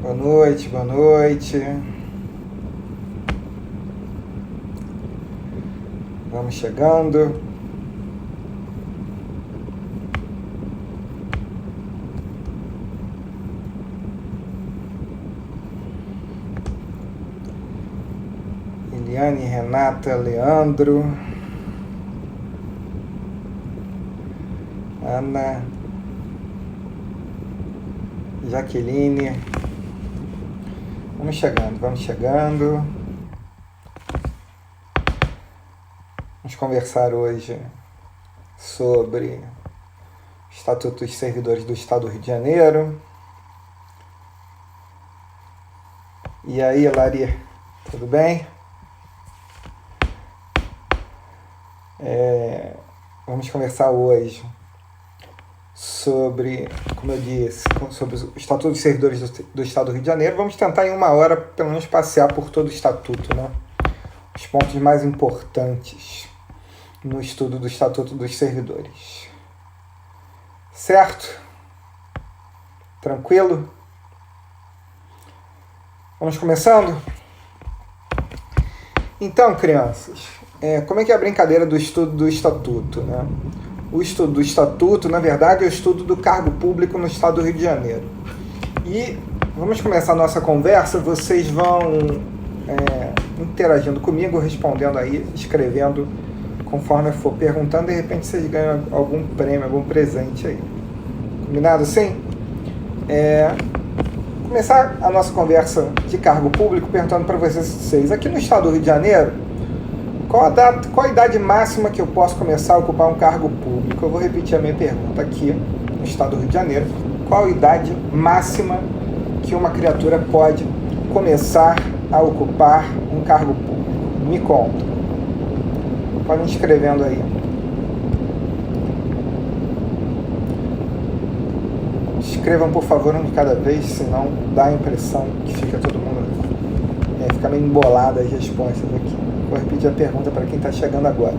Boa noite, boa noite. Vamos chegando. Eliane, Renata, Leandro, Ana, Jaqueline. Vamos chegando, vamos chegando. Vamos conversar hoje sobre o Estatuto dos Servidores do Estado do Rio de Janeiro. E aí, Lari, tudo bem? Vamos conversar hoje sobre, como eu disse, sobre o Estatuto dos Servidores do Estado do Rio de Janeiro. Vamos tentar em 1 hora, pelo menos, passear por todo o Estatuto, né? Os pontos mais importantes no estudo do Estatuto dos Servidores. Certo? Tranquilo? Vamos começando? Então, crianças, como é que é a brincadeira do estudo do Estatuto, né? O estudo do Estatuto, na verdade, é o estudo do cargo público no Estado do Rio de Janeiro. E vamos começar a nossa conversa, vocês vão interagindo comigo, respondendo aí, escrevendo conforme eu for perguntando, de repente vocês ganham algum prêmio, algum presente aí. Combinado assim? Começar a nossa conversa de cargo público perguntando para vocês, aqui no Estado do Rio de Janeiro, qual a idade máxima que eu posso começar a ocupar um cargo público? Eu vou repetir a minha pergunta aqui no Estado do Rio de Janeiro. Qual a idade máxima que uma criatura pode começar a ocupar um cargo público? Me conta. Podem escrevendo aí. Escrevam, por favor, um de cada vez, senão dá a impressão que fica todo mundo... fica meio embolada as respostas aqui. Vou repetir a pergunta para quem está chegando agora.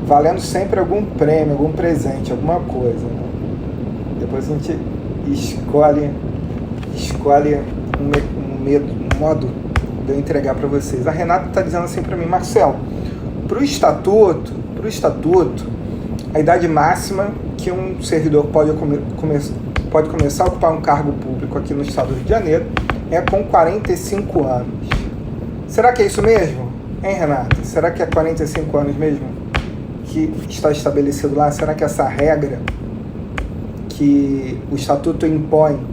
Valendo sempre algum prêmio, algum presente, alguma coisa, né? Depois a gente escolhe um modo de eu entregar para vocês. A Renata está dizendo assim para mim, Marcelo, para o estatuto, a idade máxima que um servidor pode começar a ocupar um cargo público aqui no Estado do Rio de Janeiro é com 45 anos. Será que é isso mesmo? Hein, Renata? Será que é 45 anos mesmo que está estabelecido lá? Será que essa regra que o Estatuto impõe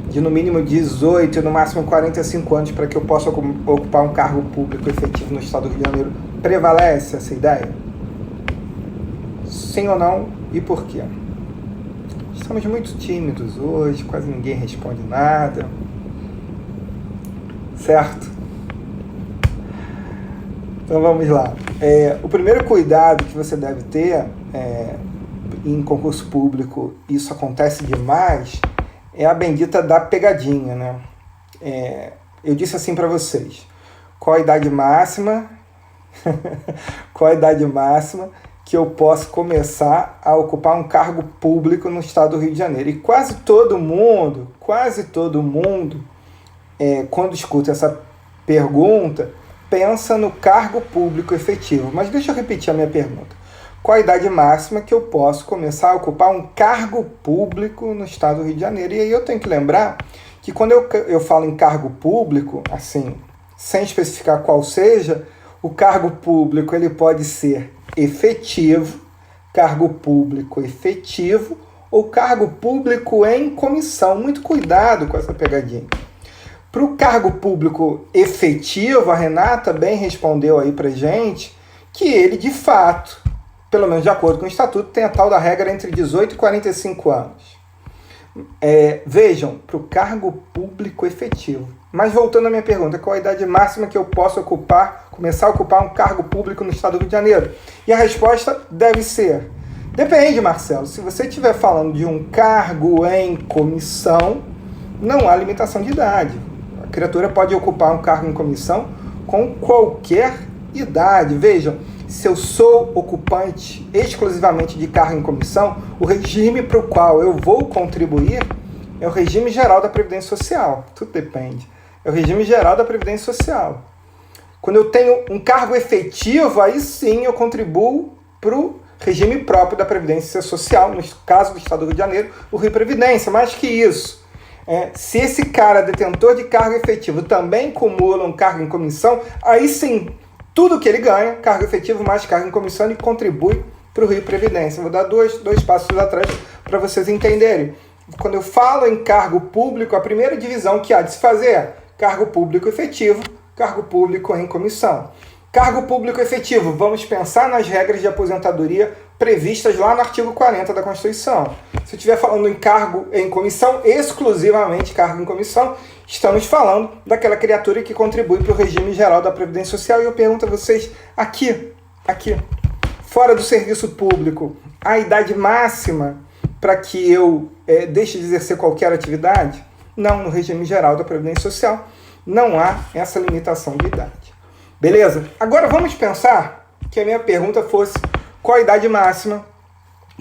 de no mínimo 18 e no máximo 45 anos para que eu possa ocupar um cargo público efetivo no Estado do Rio de Janeiro, prevalece essa ideia? Sim ou não? E por quê? Estamos muito tímidos hoje, quase ninguém responde nada. Certo? Então vamos lá. O primeiro cuidado que você deve ter em concurso público, isso acontece demais, é a bendita da pegadinha, né? Eu disse assim para vocês, qual a idade máxima que eu posso começar a ocupar um cargo público no Estado do Rio de Janeiro? E quase todo mundo, quando escuta essa pergunta, pensa no cargo público efetivo. Mas deixa eu repetir a minha pergunta. Qual a idade máxima que eu posso começar a ocupar um cargo público no Estado do Rio de Janeiro? E aí eu tenho que lembrar que quando eu falo em cargo público, assim, sem especificar qual seja, o cargo público ele pode ser efetivo, cargo público efetivo ou cargo público em comissão. Muito cuidado com essa pegadinha. Para o cargo público efetivo, a Renata bem respondeu aí para gente que ele, de fato, pelo menos de acordo com o Estatuto, tem a tal da regra entre 18 e 45 anos. Vejam, para o cargo público efetivo. Mas voltando à minha pergunta, qual a idade máxima que eu posso começar a ocupar um cargo público no Estado do Rio de Janeiro? E a resposta deve ser, depende, Marcelo. Se você estiver falando de um cargo em comissão, não há limitação de idade. A criatura pode ocupar um cargo em comissão com qualquer idade. Vejam, se eu sou ocupante exclusivamente de cargo em comissão, o regime para o qual eu vou contribuir É o regime geral da Previdência Social. Tudo depende. É o regime geral da Previdência Social. Quando eu tenho um cargo efetivo, aí sim eu contribuo para o regime próprio da Previdência Social, no caso do Estado do Rio de Janeiro, o Rio Previdência. Mais que isso, se esse cara, detentor de cargo efetivo, também acumula um cargo em comissão, aí sim, tudo que ele ganha, cargo efetivo mais cargo em comissão, ele contribui para o Rio Previdência. Vou dar dois passos atrás para vocês entenderem. Quando eu falo em cargo público, a primeira divisão que há de se fazer é cargo público efetivo, cargo público em comissão. Cargo público efetivo, vamos pensar nas regras de aposentadoria previstas lá no artigo 40 da Constituição. Se eu estiver falando em cargo em comissão, exclusivamente cargo em comissão, estamos falando daquela criatura que contribui para o regime geral da Previdência Social. E eu pergunto a vocês, aqui, fora do serviço público, a idade máxima para que eu deixe de exercer qualquer atividade? Não, no regime geral da Previdência Social não há essa limitação de idade. Beleza? Agora vamos pensar que a minha pergunta fosse qual a idade máxima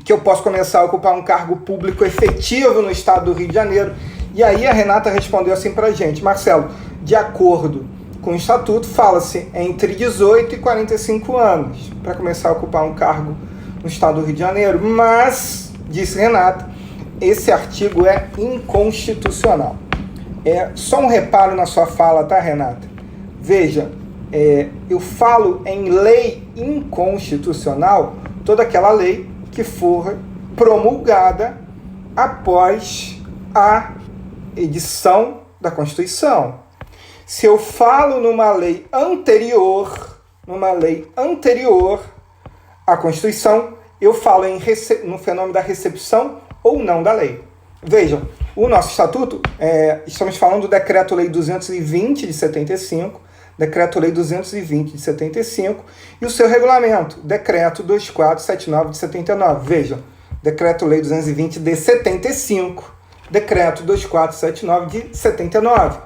que eu posso começar a ocupar um cargo público efetivo no Estado do Rio de Janeiro. E aí a Renata respondeu assim pra gente: Marcelo, de acordo com o Estatuto, fala-se entre 18 e 45 anos para começar a ocupar um cargo no Estado do Rio de Janeiro. Mas, disse Renata, esse artigo é inconstitucional. Só um reparo na sua fala, tá, Renata? Veja, eu falo em lei inconstitucional toda aquela lei que for promulgada após a edição da Constituição. Se eu falo numa lei anterior à Constituição, eu falo no fenômeno da recepção ou não da lei. Vejam, o nosso Estatuto, estamos falando do Decreto-Lei 220 de 75, Decreto-Lei 220 de 75 e o seu regulamento, Decreto 2479 de 79. Vejam, Decreto-Lei 220 de 75, Decreto 2479 de 79.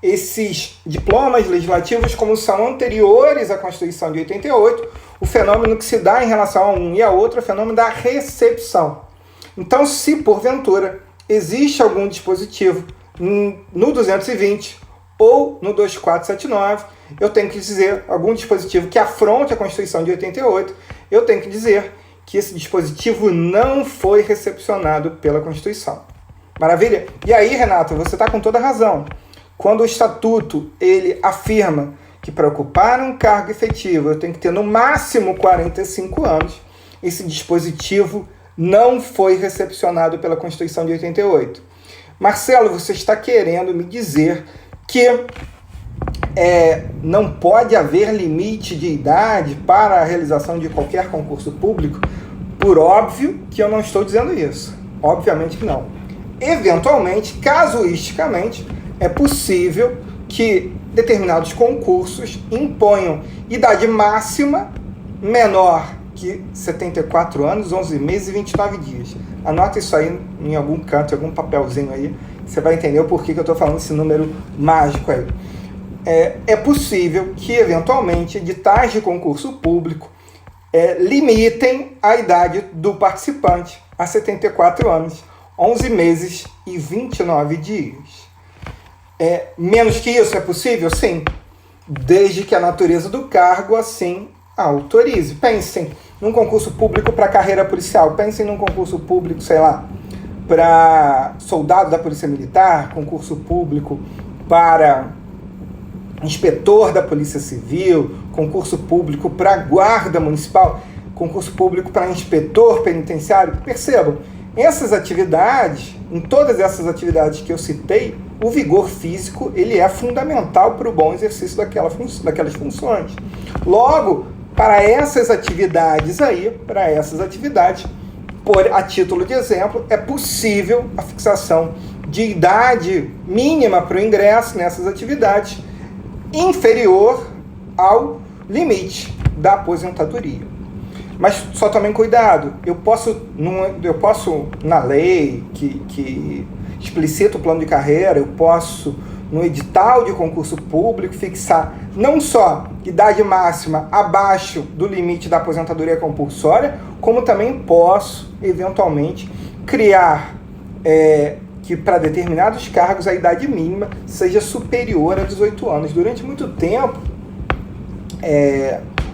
Esses diplomas legislativos, como são anteriores à Constituição de 88, o fenômeno que se dá em relação a um e a outro é o fenômeno da recepção. Então, se porventura existe algum dispositivo no 220 ou no 2479, eu tenho que dizer algum dispositivo que afronte a Constituição de 88, eu tenho que dizer que esse dispositivo não foi recepcionado pela Constituição. Maravilha? E aí, Renato, você está com toda a razão. Quando o Estatuto ele afirma que para ocupar um cargo efetivo eu tenho que ter no máximo 45 anos, esse dispositivo não foi recepcionado pela Constituição de 88. Marcelo, você está querendo me dizer que não pode haver limite de idade para a realização de qualquer concurso público? Por óbvio que eu não estou dizendo isso. Obviamente que não. Eventualmente, casuisticamente, é possível que determinados concursos imponham idade máxima menor que 74 anos, 11 meses e 29 dias. Anota isso aí em algum canto, em algum papelzinho aí. Você vai entender o porquê que eu estou falando esse número mágico aí. É possível que, eventualmente, editais de concurso público limitem a idade do participante a 74 anos, 11 meses e 29 dias. Menos que isso é possível? Sim, desde que a natureza do cargo assim autorize. Pensem num concurso público para carreira policial, pensem num concurso público, sei lá, para soldado da Polícia Militar, concurso público para inspetor da Polícia Civil, concurso público para guarda municipal, concurso público para inspetor penitenciário. Percebam, essas atividades, em todas essas atividades que eu citei, o vigor físico ele é fundamental para o bom exercício daquelas funções. Logo, para essas atividades, a título de exemplo, é possível a fixação de idade mínima para o ingresso nessas atividades inferior ao limite da aposentadoria. Mas só tomem cuidado, eu posso na lei que explicita o plano de carreira, eu posso no edital de concurso público fixar não só idade máxima abaixo do limite da aposentadoria compulsória, como também posso, eventualmente, criar que para determinados cargos a idade mínima seja superior a 18 anos. Durante muito tempo,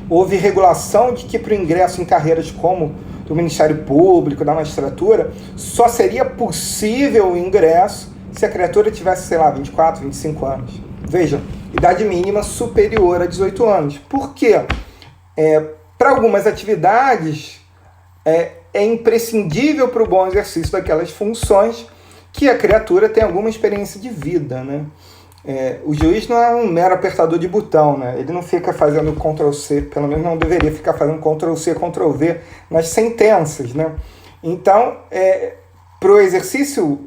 houve regulação de que para o ingresso em carreiras como do Ministério Público, da magistratura, só seria possível o ingresso se a criatura tivesse, sei lá, 24, 25 anos. Veja, idade mínima superior a 18 anos. Por quê? Para algumas atividades, é imprescindível para o bom exercício daquelas funções que a criatura tem alguma experiência de vida, né? O juiz não é um mero apertador de botão, né? Ele não fica fazendo Ctrl+C, pelo menos não deveria ficar fazendo Ctrl+C, Ctrl+V nas sentenças, né? Então, para o exercício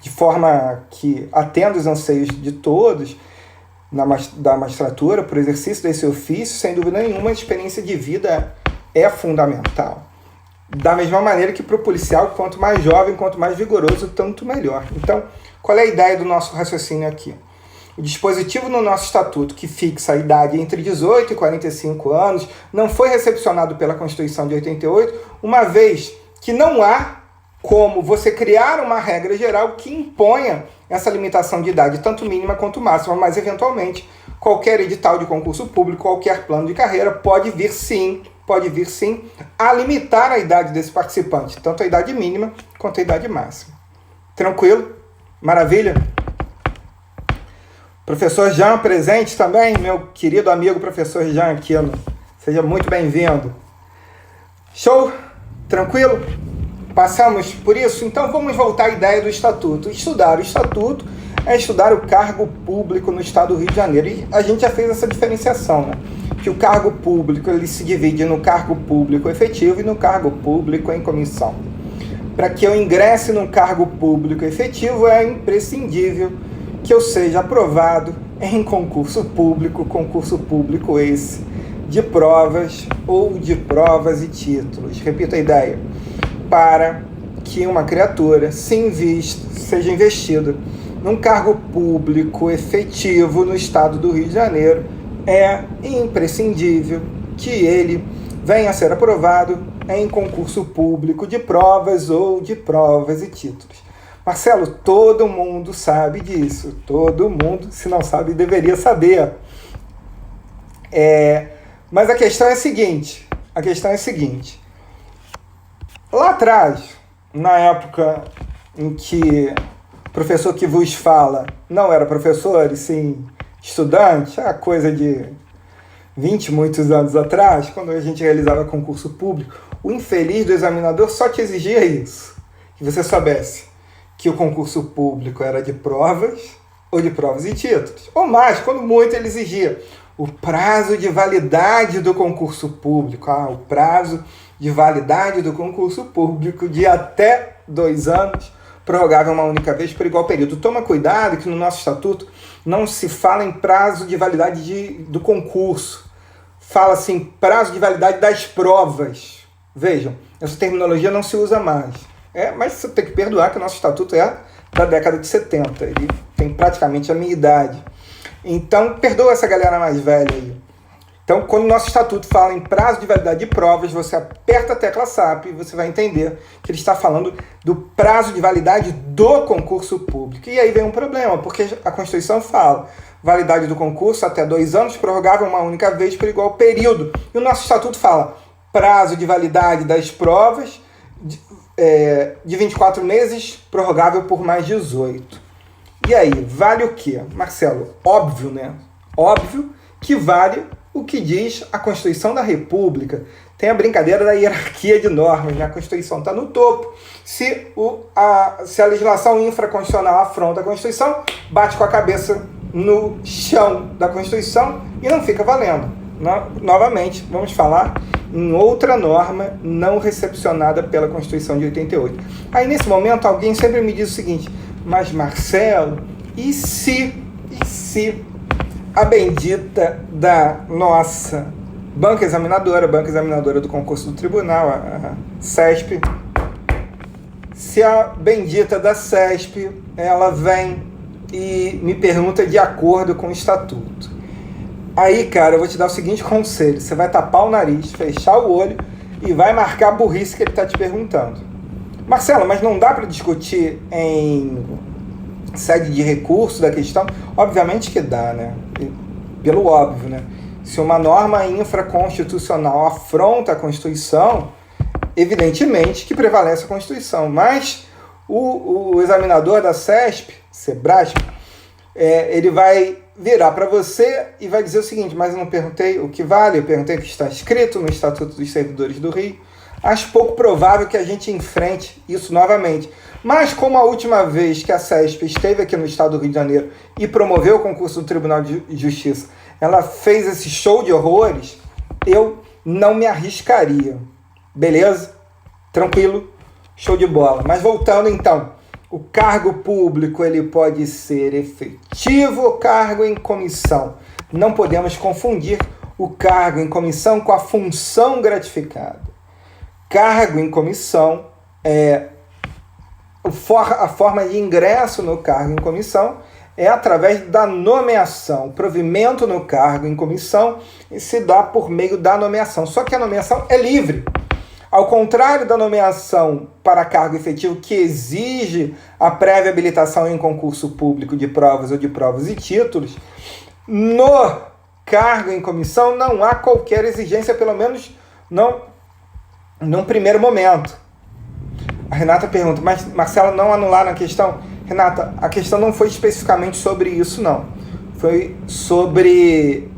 de forma que atenda os anseios de todos, da magistratura, para o exercício desse ofício, sem dúvida nenhuma, a experiência de vida é fundamental. Da mesma maneira que para o policial, quanto mais jovem, quanto mais vigoroso, tanto melhor. Então, qual é a ideia do nosso raciocínio aqui? O dispositivo no nosso estatuto que fixa a idade entre 18 e 45 anos não foi recepcionado pela Constituição de 88, uma vez que não há como você criar uma regra geral que imponha essa limitação de idade, tanto mínima quanto máxima, mas eventualmente qualquer edital de concurso público, qualquer plano de carreira pode vir sim a limitar a idade desse participante, tanto a idade mínima quanto a idade máxima. Tranquilo? Maravilha? Professor Jean presente também, meu querido amigo professor Jean Aquino. Seja muito bem-vindo. Show? Tranquilo? Passamos por isso? Então vamos voltar à ideia do estatuto. Estudar o estatuto é estudar o cargo público no estado do Rio de Janeiro. E a gente já fez essa diferenciação, né? Que o cargo público ele se divide no cargo público efetivo e no cargo público em comissão. Para que eu ingresse no cargo público efetivo, é imprescindível que eu seja aprovado em concurso público esse, de provas ou de provas e títulos. Repito a ideia. Para que uma criatura seja investida num cargo público efetivo no estado do Rio de Janeiro, é imprescindível que ele venha a ser aprovado em concurso público de provas ou de provas e títulos. Marcelo, todo mundo sabe disso. Todo mundo, se não sabe, deveria saber. Mas a questão é a seguinte. Lá atrás, na época em que o professor que vos fala não era professor, e sim estudante, a coisa de 20 muitos anos atrás, quando a gente realizava concurso público, o infeliz do examinador só te exigia isso, que você soubesse que o concurso público era de provas ou de provas e títulos. Ou mais, quando muito ele exigia o prazo de validade do concurso público. O prazo de validade do concurso público de até 2 anos, prorrogável uma única vez por igual período. Toma cuidado que no nosso estatuto não se fala em prazo de validade do concurso. Fala-se em prazo de validade das provas. Vejam, essa terminologia não se usa mais. Mas você tem que perdoar que o nosso estatuto é da década de 70. Ele tem praticamente a minha idade. Então, perdoa essa galera mais velha aí. Então, quando o nosso estatuto fala em prazo de validade de provas, você aperta a tecla SAP e você vai entender que ele está falando do prazo de validade do concurso público. E aí vem um problema, porque a Constituição fala validade do concurso até 2 anos, prorrogável uma única vez por igual período. E o nosso estatuto fala prazo de validade das provas de 24 meses, prorrogável por mais 18. E aí, vale o quê? Marcelo, óbvio, né? Óbvio que vale o que diz a Constituição da República. Tem a brincadeira da hierarquia de normas, né? A Constituição está no topo. Se a legislação infraconstitucional afronta a Constituição, bate com a cabeça no chão da Constituição e não fica valendo. Novamente, vamos falar em outra norma não recepcionada pela Constituição de 88. Aí, nesse momento, alguém sempre me diz o seguinte: mas, Marcelo, e se a bendita da nossa banca examinadora do concurso do tribunal, a CESP, se a bendita da CESP, ela vem e me pergunta de acordo com o estatuto. Aí, cara, eu vou te dar o seguinte conselho: você vai tapar o nariz, fechar o olho e vai marcar a burrice que ele está te perguntando. Marcelo, mas não dá para discutir em sede de recurso da questão? Obviamente que dá, né? Pelo óbvio, né? Se uma norma infraconstitucional afronta a Constituição, evidentemente que prevalece a Constituição. Mas o examinador da CESP, Sebrasp, ele vai virar para você e vai dizer o seguinte: mas eu não perguntei o que vale, eu perguntei o que está escrito no Estatuto dos Servidores do Rio. Acho pouco provável que a gente enfrente isso novamente. Mas como a última vez que a CESP esteve aqui no estado do Rio de Janeiro e promoveu o concurso do Tribunal de Justiça, ela fez esse show de horrores, eu não me arriscaria. Beleza? Tranquilo? Show de bola. Mas voltando então, o cargo público ele pode ser efetivo ou cargo em comissão. Não podemos confundir o cargo em comissão com a função gratificada. Cargo em comissão a forma de ingresso no cargo em comissão é através da nomeação. O provimento no cargo em comissão se dá por meio da nomeação. Só que a nomeação é livre. Ao contrário da nomeação para cargo efetivo, que exige a prévia habilitação em concurso público de provas ou de provas e títulos, no cargo em comissão não há qualquer exigência, pelo menos não num primeiro momento. A Renata pergunta, mas Marcelo, não anularam a questão? Renata, a questão não foi especificamente sobre isso, não. Foi sobre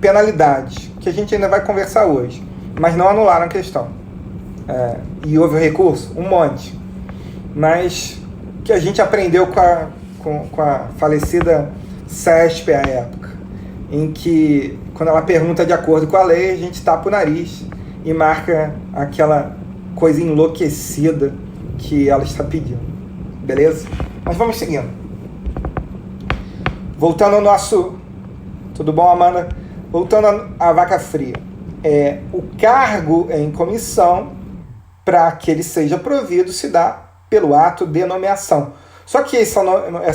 penalidades, que a gente ainda vai conversar hoje. Mas não anularam a questão. E houve o recurso? Um monte. Mas que a gente aprendeu com a falecida CESP à época, em que, quando ela pergunta de acordo com a lei, a gente tapa o nariz e marca aquela coisa enlouquecida que ela está pedindo. Beleza? Mas vamos seguindo. Voltando ao nosso... Tudo bom, Amanda? Voltando à vaca fria. O cargo em comissão, para que ele seja provido, se dá pelo ato de nomeação. Só que essa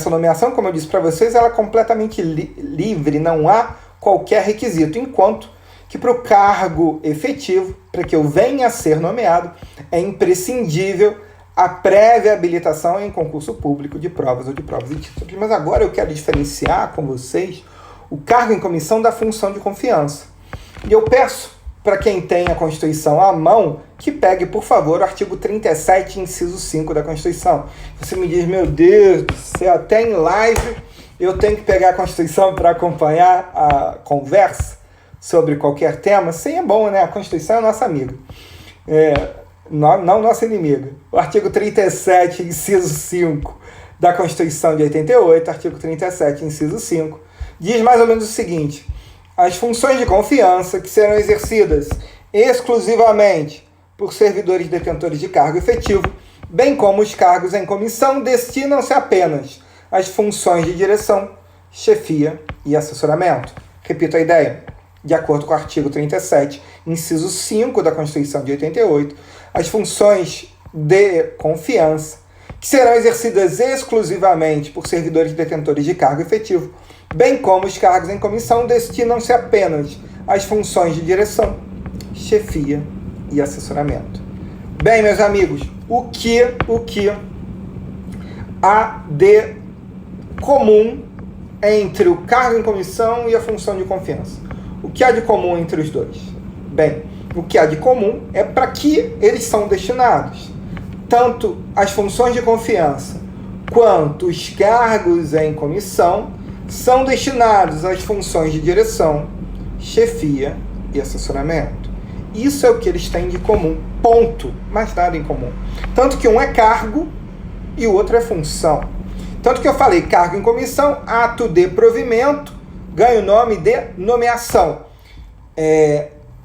nomeação, como eu disse para vocês, ela é completamente livre, não há qualquer requisito, enquanto que para o cargo efetivo, para que eu venha a ser nomeado, é imprescindível a prévia habilitação em concurso público de provas ou de provas e títulos. Mas agora eu quero diferenciar com vocês o cargo em comissão da função de confiança. E eu peço para quem tem a Constituição à mão, que pegue, por favor, o artigo 37, inciso 5 da Constituição. Você me diz, meu Deus do céu, até em live eu tenho que pegar a Constituição para acompanhar a conversa sobre qualquer tema. Sim, é bom, né? A Constituição é nossa amiga. Não nossa inimiga. O artigo 37, inciso 5 da Constituição de 88, artigo 37, inciso 5, diz mais ou menos o seguinte: as funções de confiança que serão exercidas exclusivamente por servidores detentores de cargo efetivo, bem como os cargos em comissão, destinam-se apenas às funções de direção, chefia e assessoramento. Repito a ideia. De acordo com o artigo 37, inciso 5 da Constituição de 88, as funções de confiança que serão exercidas exclusivamente por servidores detentores de cargo efetivo, bem como os cargos em comissão, destinam-se apenas às funções de direção, chefia e assessoramento. Bem, meus amigos, o que há de comum entre o cargo em comissão e a função de confiança? O que há de comum entre os dois? Bem, o que há de comum é para que eles são destinados. Tanto as funções de confiança quanto os cargos em comissão são destinados às funções de direção, chefia e assessoramento. Isso é o que eles têm de comum. Ponto. Mais nada em comum. Tanto que um é cargo e o outro é função. Tanto que eu falei cargo em comissão, ato de provimento, ganha o nome de nomeação.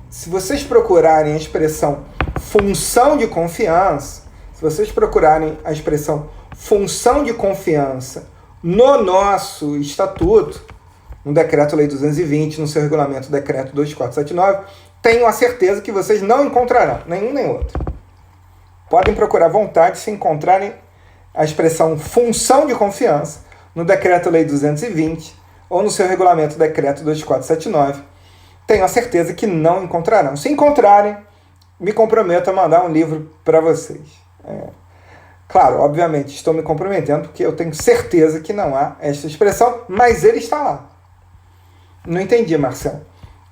Se vocês procurarem a expressão função de confiança, se vocês procurarem a expressão função de confiança no nosso estatuto, no Decreto-Lei 220, no seu regulamento Decreto 2479, tenho a certeza que vocês não encontrarão nenhum nem outro. Podem procurar à vontade se encontrarem a expressão função de confiança no Decreto-Lei 220 ou no seu regulamento Decreto 2479. Tenho a certeza que não encontrarão. Se encontrarem, me comprometo a mandar um livro para vocês. Claro, obviamente, estou me comprometendo porque eu tenho certeza que não há esta expressão, mas ele está lá. Não entendi, Marcelo.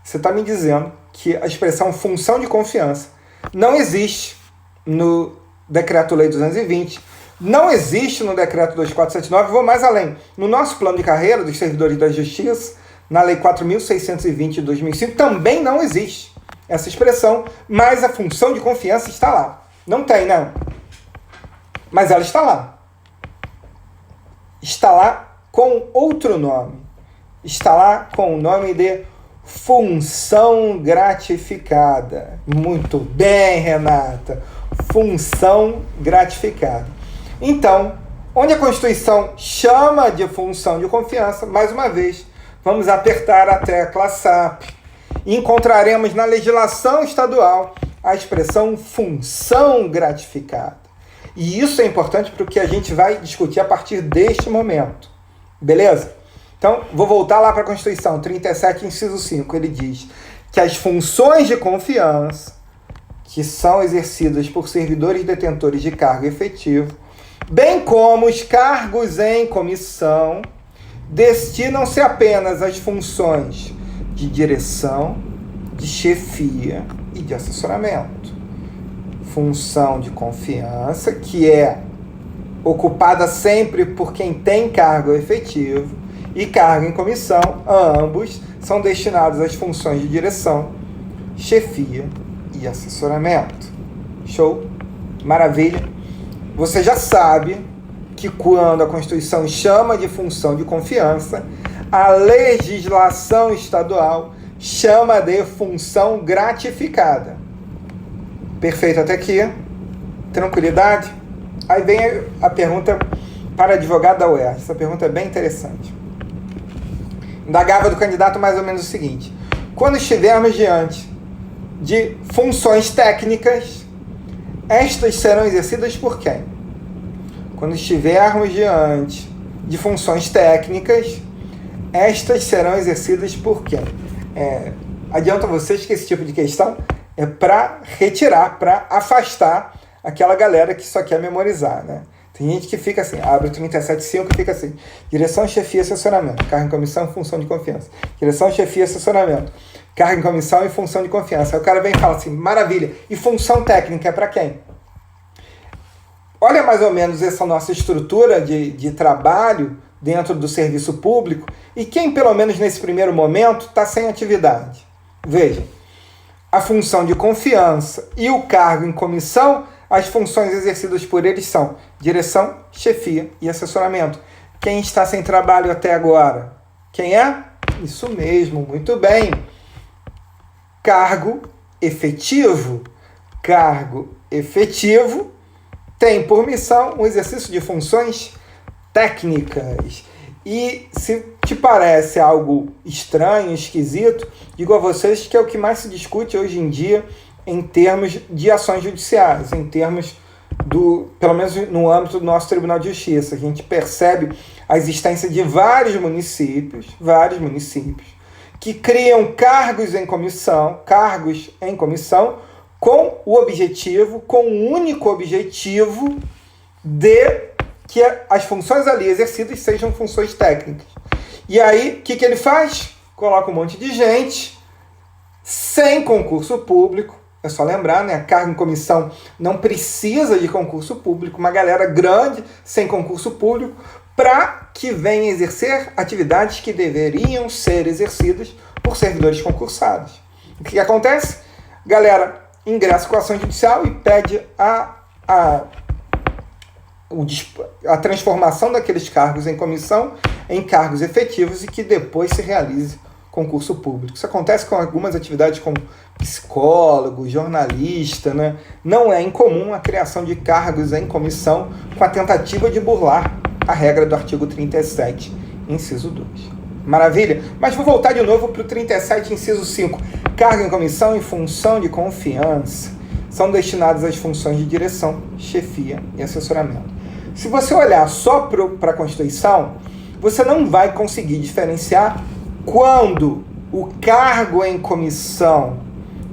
Você está me dizendo que a expressão função de confiança não existe no Decreto-Lei 220, não existe no Decreto 2479, vou mais além. No nosso plano de carreira dos servidores da Justiça, na Lei 4.620 de 2005, também não existe essa expressão, mas a função de confiança está lá. Não tem, não. Mas ela está lá. Está lá com outro nome. Está lá com o nome de função gratificada. Muito bem, Renata. Função gratificada. Então, onde a Constituição chama de função de confiança, mais uma vez, vamos apertar a tecla SAP. E encontraremos na legislação estadual a expressão função gratificada. E isso é importante para o que a gente vai discutir a partir deste momento. Beleza? Então, vou voltar lá para a Constituição, 37, inciso 5. Ele diz que as funções de confiança, que são exercidas por servidores detentores de cargo efetivo, bem como os cargos em comissão, destinam-se apenas às funções de direção, de chefia e de assessoramento. Função de confiança, que é ocupada sempre por quem tem cargo efetivo, e cargo em comissão, ambos são destinados às funções de direção, chefia e assessoramento. Show? Maravilha? Você já sabe que quando a Constituição chama de função de confiança, a legislação estadual chama de função gratificada. Perfeito até aqui? Tranquilidade? Aí vem a pergunta para advogado da UERJ. Essa pergunta é bem interessante. Indagava do candidato mais ou menos o seguinte: quando estivermos diante de funções técnicas, estas serão exercidas por quem? Quando estivermos diante de funções técnicas, estas serão exercidas por quem? Adianto a vocês que esse tipo de questão é para retirar, para afastar aquela galera que só quer memorizar, né? Tem gente que fica assim, abre o 37.5 e fica assim: direção, chefia, assessoramento, cargo em comissão e função de confiança. Direção, chefia, assessoramento, cargo em comissão e função de confiança. Aí o cara vem e fala assim: maravilha, e função técnica é para quem? Olha mais ou menos essa nossa estrutura de trabalho dentro do serviço público e quem, pelo menos nesse primeiro momento, está sem atividade. Veja, a função de confiança e o cargo em comissão, as funções exercidas por eles são direção, chefia e assessoramento. Quem está sem trabalho até agora? Quem é? Isso mesmo, muito bem. Cargo efetivo. Cargo efetivo tem por missão o exercício de funções técnicas. E se te parece algo estranho, esquisito, digo a vocês que é o que mais se discute hoje em dia em termos de ações judiciais, em termos pelo menos no âmbito do nosso Tribunal de Justiça. A gente percebe a existência de vários municípios que criam cargos em comissão com o único objetivo de que as funções ali exercidas sejam funções técnicas. E aí, o que ele faz? Coloca um monte de gente sem concurso público. É só lembrar, né? Cargo em comissão não precisa de concurso público. Uma galera grande sem concurso público para que venha exercer atividades que deveriam ser exercidas por servidores concursados. O que acontece? Galera ingressa com a ação judicial e pede a transformação daqueles cargos em comissão em cargos efetivos e que depois se realize concurso público. Isso acontece com algumas atividades como psicólogo, jornalista, né? Não é incomum a criação de cargos em comissão com a tentativa de burlar a regra do artigo 37, inciso 2. Maravilha? Mas vou voltar de novo para o 37, inciso 5. Cargo em comissão e função de confiança são destinados às funções de direção, chefia e assessoramento. Se você olhar só para a Constituição, você não vai conseguir diferenciar quando o cargo em comissão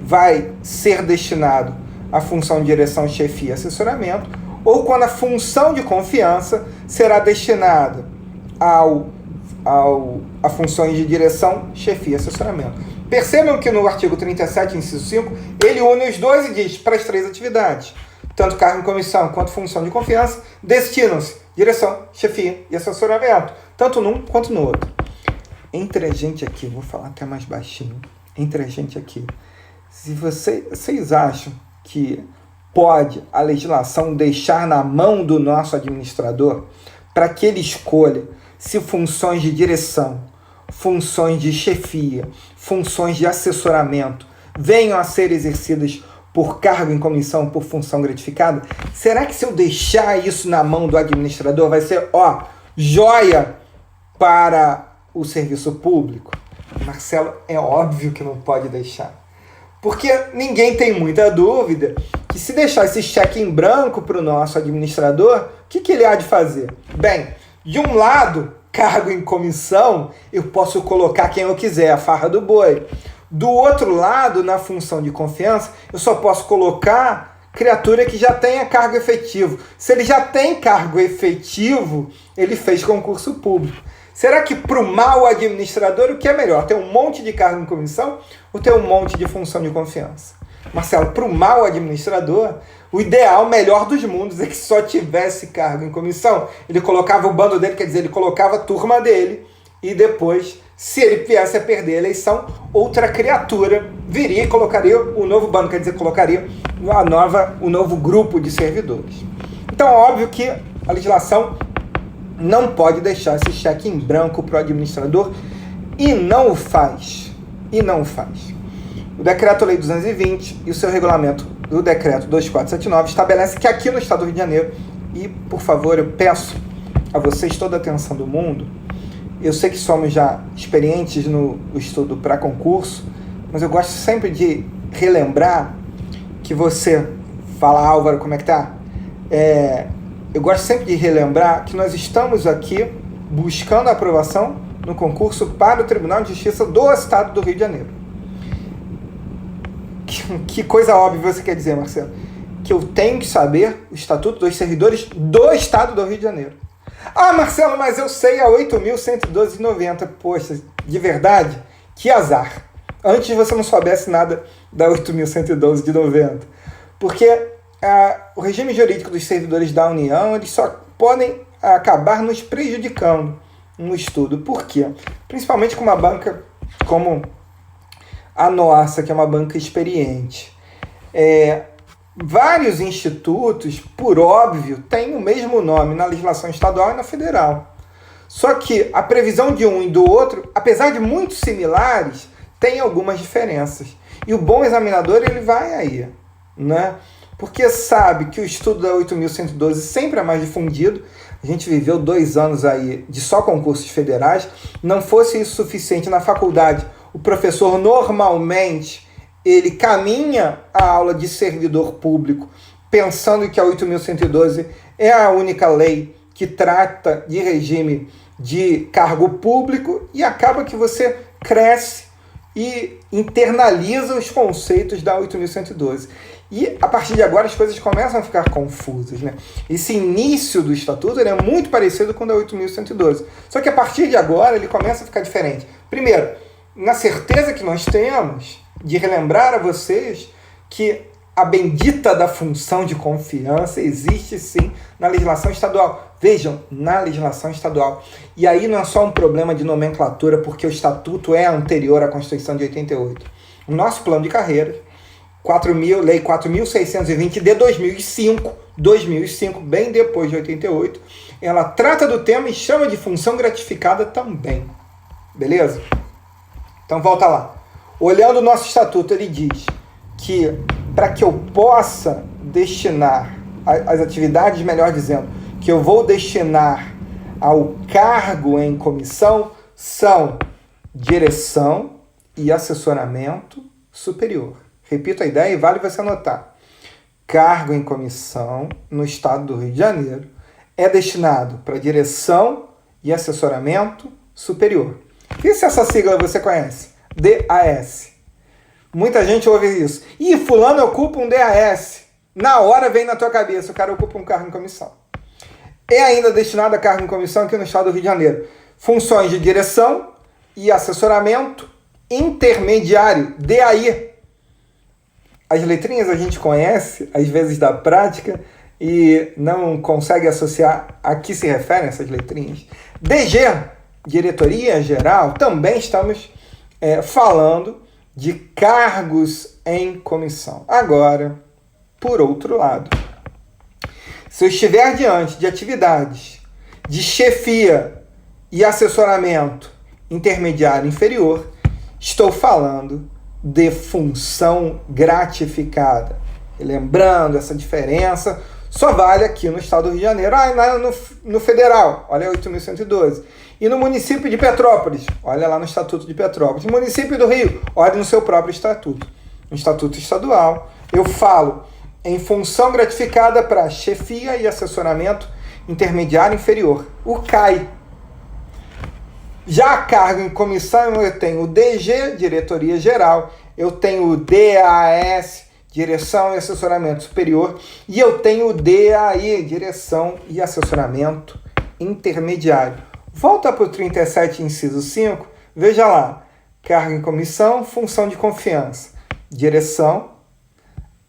vai ser destinado à função de direção, chefia e assessoramento, ou quando a função de confiança será destinada a funções de direção, chefia e assessoramento. Percebam que no artigo 37, inciso 5, ele une os dois e diz para as 3 atividades, tanto cargo em comissão quanto função de confiança, destinam-se direção, chefia e assessoramento, tanto num quanto no outro. Entre a gente aqui, vou falar até mais baixinho, entre a gente aqui, se vocês acham que pode a legislação deixar na mão do nosso administrador para que ele escolha se funções de direção, funções de chefia, funções de assessoramento venham a ser exercidas por cargo em comissão, por função gratificada? Será que se eu deixar isso na mão do administrador vai ser, joia para o serviço público? Marcelo, é óbvio que não pode deixar. Porque ninguém tem muita dúvida que se deixar esse cheque em branco para o nosso administrador, o que ele há de fazer? Bem, de um lado, cargo em comissão, eu posso colocar quem eu quiser, a farra do boi. Do outro lado, na função de confiança, eu só posso colocar criatura que já tenha cargo efetivo. Se ele já tem cargo efetivo, ele fez concurso público. Será que para o mau administrador o que é melhor? Ter um monte de cargo em comissão ou ter um monte de função de confiança? Marcelo, para o mau administrador, o ideal, o melhor dos mundos é que só tivesse cargo em comissão. Ele colocava o bando dele, quer dizer, ele colocava a turma dele e depois, se ele viesse a perder a eleição, outra criatura viria e colocaria o novo bando, quer dizer, colocaria o novo grupo de servidores. Então, óbvio que a legislação não pode deixar esse cheque em branco para o administrador e não o faz. O Decreto-Lei 220 e o seu regulamento do Decreto 2479 estabelece que aqui no Estado do Rio de Janeiro, e por favor eu peço a vocês toda a atenção do mundo, eu sei que somos já experientes no estudo para concurso, mas eu gosto sempre de relembrar que você... Fala, Álvaro, como é que tá? Eu gosto sempre de relembrar que nós estamos aqui buscando a aprovação no concurso para o Tribunal de Justiça do Estado do Rio de Janeiro. Que coisa óbvia você quer dizer, Marcelo? Que eu tenho que saber o Estatuto dos Servidores do Estado do Rio de Janeiro. Ah, Marcelo, mas eu sei a 8.112,90. Poxa, de verdade? Que azar. Antes você não soubesse nada da 8.112,90. Porque o regime jurídico dos servidores da União, eles só podem acabar nos prejudicando no estudo. Por quê? Principalmente com uma banca como a nossa, que é uma banca experiente. Vários institutos, por óbvio, têm o mesmo nome na legislação estadual e na federal. Só que a previsão de um e do outro, apesar de muito similares, tem algumas diferenças. E o bom examinador, ele vai aí, né? Porque sabe que o estudo da 8.112 sempre é mais difundido. A gente viveu 2 anos aí de só concursos federais. Não fosse isso suficiente na faculdade, o professor normalmente ele caminha a aula de servidor público pensando que a 8.112 é a única lei que trata de regime de cargo público e acaba que você cresce e internaliza os conceitos da 8.112. E a partir de agora as coisas começam a ficar confusas, né? Esse início do estatuto ele é muito parecido com o da 8.112. Só que a partir de agora ele começa a ficar diferente. Primeiro, na certeza que nós temos de relembrar a vocês que a bendita da função de confiança existe sim na legislação estadual. Vejam, na legislação estadual. E aí não é só um problema de nomenclatura, porque o estatuto é anterior à Constituição de 88. O nosso plano de carreira, Lei 4.620 de 2005, bem depois de 88, ela trata do tema e chama de função gratificada também. Beleza? Então volta lá. Olhando o nosso estatuto, ele diz que para que eu possa destinar as atividades, melhor dizendo, que eu vou destinar ao cargo em comissão, são direção e assessoramento superior. Repito a ideia e vale você anotar. Cargo em comissão no Estado do Rio de Janeiro é destinado para direção e assessoramento superior. E se essa sigla você conhece? DAS. Muita gente ouve isso. Ih, fulano ocupa um DAS. Na hora vem na tua cabeça, o cara ocupa um cargo em comissão. É ainda destinado a cargo em comissão aqui no estado do Rio de Janeiro. Funções de direção e assessoramento intermediário, DAI. As letrinhas a gente conhece, às vezes da prática, e não consegue associar a que se referem essas letrinhas. DG, Diretoria Geral, também estamos falando de cargos em comissão. Agora, por outro lado, se eu estiver diante de atividades de chefia e assessoramento intermediário inferior, estou falando de função gratificada. E lembrando, essa diferença só vale aqui no estado do Rio de Janeiro. No federal, olha 8.112. E no município de Petrópolis, olha lá no Estatuto de Petrópolis. No município do Rio, olha no seu próprio estatuto. No estatuto estadual, eu falo em função gratificada para chefia e assessoramento intermediário inferior, o CAI. Já a cargo em comissão, eu tenho o DG, Diretoria Geral, eu tenho o DAS, Direção e Assessoramento Superior, e eu tenho o DAI, Direção e Assessoramento Intermediário. Volta para o 37, inciso 5, veja lá, cargo em comissão, função de confiança, direção,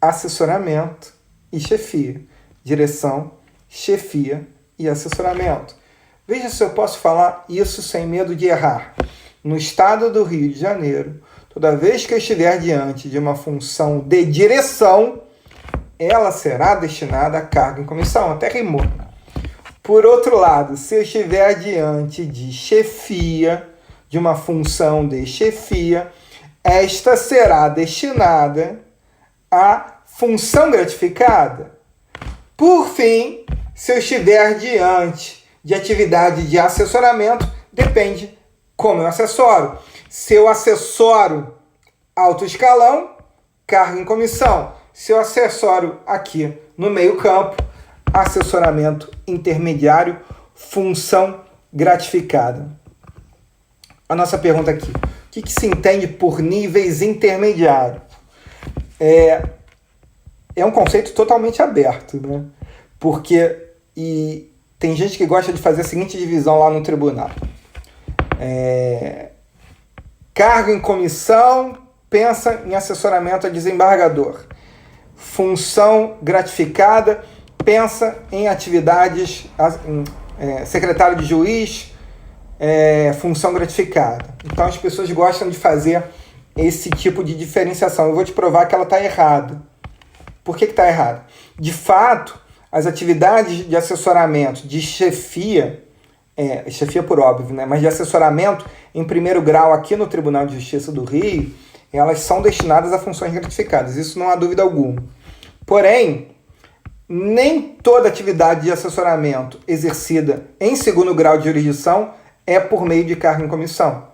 assessoramento e chefia. Direção, chefia e assessoramento. Veja se eu posso falar isso sem medo de errar. No estado do Rio de Janeiro, toda vez que eu estiver diante de uma função de direção, ela será destinada a cargo em comissão. Até rimou. Por outro lado, se eu estiver diante de chefia, de uma função de chefia, esta será destinada à função gratificada. Por fim, se eu estiver diante de atividade de assessoramento, depende como eu assessoro. Se eu assessoro alto escalão, cargo em comissão. Se eu assessoro aqui no meio campo, assessoramento intermediário, função gratificada. A nossa pergunta aqui, o que se entende por níveis intermediários? É um conceito totalmente aberto, né? Porque tem gente que gosta de fazer a seguinte divisão lá no tribunal. Cargo em comissão, pensa em assessoramento a desembargador. Função gratificada, pensa em atividades, secretário de juiz, função gratificada. Então as pessoas gostam de fazer esse tipo de diferenciação. Eu vou te provar que ela está errada. Por que está errada? De fato, as atividades de assessoramento, de chefia, chefia por óbvio, né? Mas de assessoramento em primeiro grau aqui no Tribunal de Justiça do Rio, elas são destinadas a funções gratificadas. Isso não há dúvida alguma. Porém, nem toda atividade de assessoramento exercida em segundo grau de jurisdição é por meio de cargo em comissão.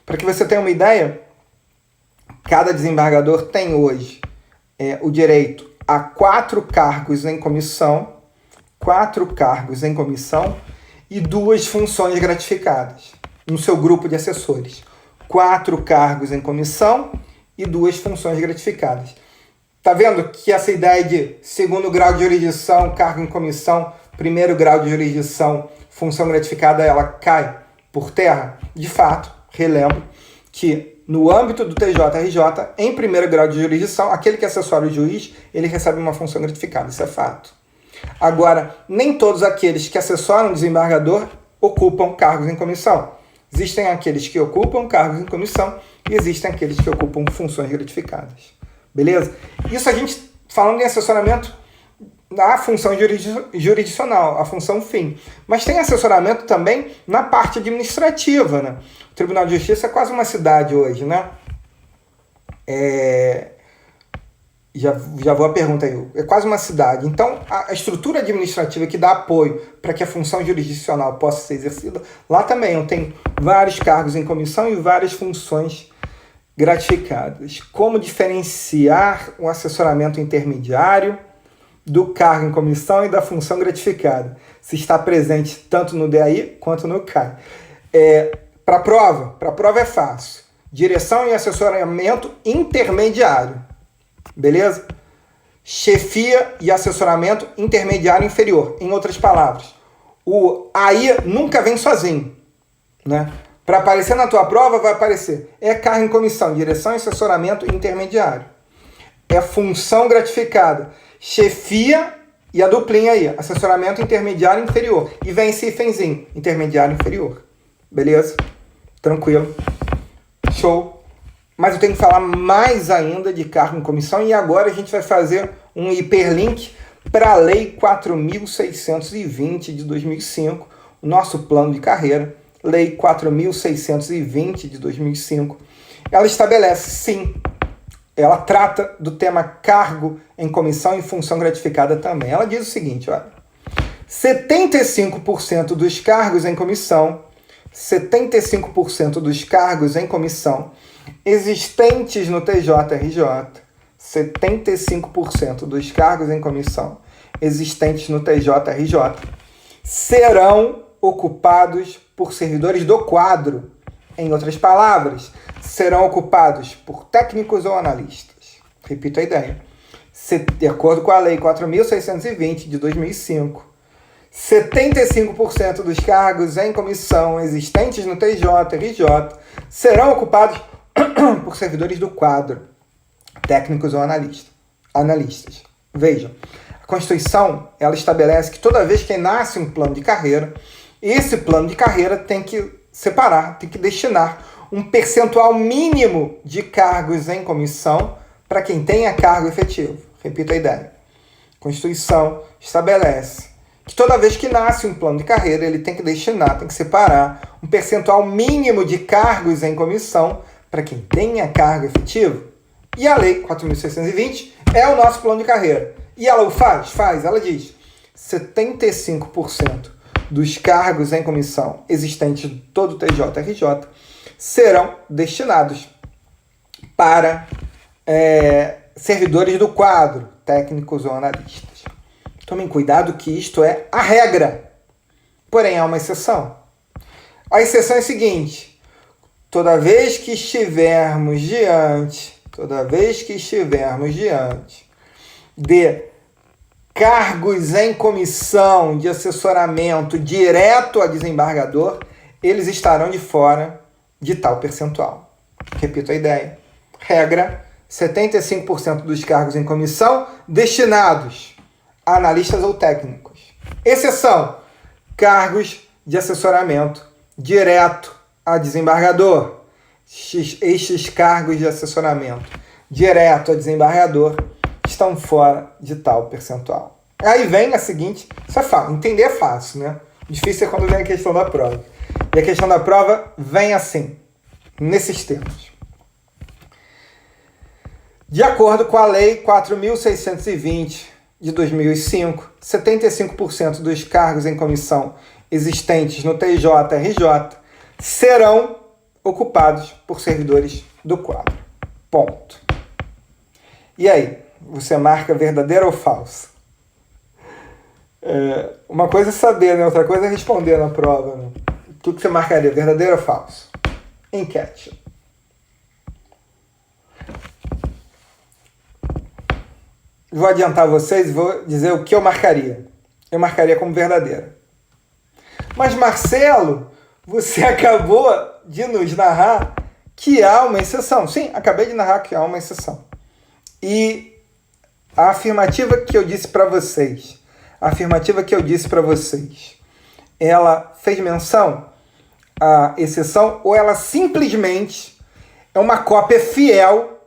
Para que você tenha uma ideia, cada desembargador tem hoje o direito a 4 cargos em comissão e 2 funções gratificadas no seu grupo de assessores. 4 cargos em comissão e 2 funções gratificadas. Tá vendo que essa ideia de segundo grau de jurisdição, cargo em comissão, primeiro grau de jurisdição, função gratificada, ela cai por terra? De fato, relembro que no âmbito do TJRJ, em primeiro grau de jurisdição, aquele que assessora o juiz, ele recebe uma função gratificada, isso é fato. Agora, nem todos aqueles que assessoram o desembargador ocupam cargos em comissão. Existem aqueles que ocupam cargos em comissão e existem aqueles que ocupam funções gratificadas. Beleza? Isso a gente falando em assessoramento na função jurisdicional, a função fim. Mas tem assessoramento também na parte administrativa, né? O Tribunal de Justiça é quase uma cidade hoje, né? Já vou à pergunta aí. É quase uma cidade. Então, a estrutura administrativa que dá apoio para que a função jurisdicional possa ser exercida, lá também eu tenho vários cargos em comissão e várias funções gratificadas. Como diferenciar o assessoramento intermediário do cargo em comissão e da função gratificada? Se está presente tanto no DAI quanto no CAI. Para a prova é fácil. direção e assessoramento intermediário. Beleza? Chefia e assessoramento intermediário inferior. Em outras palavras, o AI nunca vem sozinho, né? Para aparecer na tua prova, vai aparecer cargo em comissão, direção e assessoramento intermediário. É função gratificada, chefia e a duplinha aí, assessoramento intermediário inferior. E vem esse hífenzinho, intermediário inferior. Beleza? Tranquilo. Show. Mas eu tenho que falar mais ainda de cargo em comissão e agora a gente vai fazer um hiperlink para a Lei 4.620 de 2005, o nosso plano de carreira. Lei 4.620 de 2005, ela estabelece, sim, ela trata do tema cargo em comissão e função gratificada também. Ela diz o seguinte, olha, 75% dos cargos em comissão, 75% dos cargos em comissão existentes no TJRJ, 75% dos cargos em comissão existentes no TJRJ serão ocupados por servidores do quadro. Em outras palavras, serão ocupados por técnicos ou analistas. Repito a ideia. De acordo com a Lei 4.620 de 2005, 75% dos cargos em comissão existentes no TJRJ serão ocupados por servidores do quadro, técnicos ou analistas. Vejam, a Constituição ela estabelece que toda vez que nasce um plano de carreira, esse plano de carreira tem que separar, tem que destinar um percentual mínimo de cargos em comissão para quem tenha cargo efetivo. Repito a ideia. A Constituição estabelece que toda vez que nasce um plano de carreira, ele tem que destinar, tem que separar um percentual mínimo de cargos em comissão para quem tenha cargo efetivo. E a Lei 4.620 é o nosso plano de carreira. E ela o faz? Faz. Ela diz 75% dos cargos em comissão existentes em todo o TJRJ serão destinados para servidores do quadro, técnicos ou analistas. Tomem cuidado que isto é a regra, porém há uma exceção. A exceção é a seguinte, toda vez que estivermos diante de cargos em comissão de assessoramento direto a desembargador, eles estarão de fora de tal percentual. Repito a ideia. Regra, 75% dos cargos em comissão destinados a analistas ou técnicos. Exceção, cargos de assessoramento direto a desembargador. Estes cargos de assessoramento direto a desembargador estão fora de tal percentual. Aí vem a seguinte, isso é fácil, entender é fácil, né? Difícil é quando vem a questão da prova. E a questão da prova vem assim, nesses termos. De acordo com a Lei 4.620 de 2005, 75% dos cargos em comissão existentes no TJRJ serão ocupados por servidores do quadro. Ponto. E aí? Você marca verdadeiro ou falso? Uma coisa é saber, né? Outra coisa é responder na prova, né? O que você marcaria? Verdadeiro ou falso? Enquete. Vou adiantar vocês e vou dizer o que eu marcaria. Eu marcaria como verdadeiro. Mas, Marcelo, você acabou de nos narrar que há uma exceção. Sim, acabei de narrar que há uma exceção. E a afirmativa que eu disse para vocês, ela fez menção à exceção ou ela simplesmente é uma cópia fiel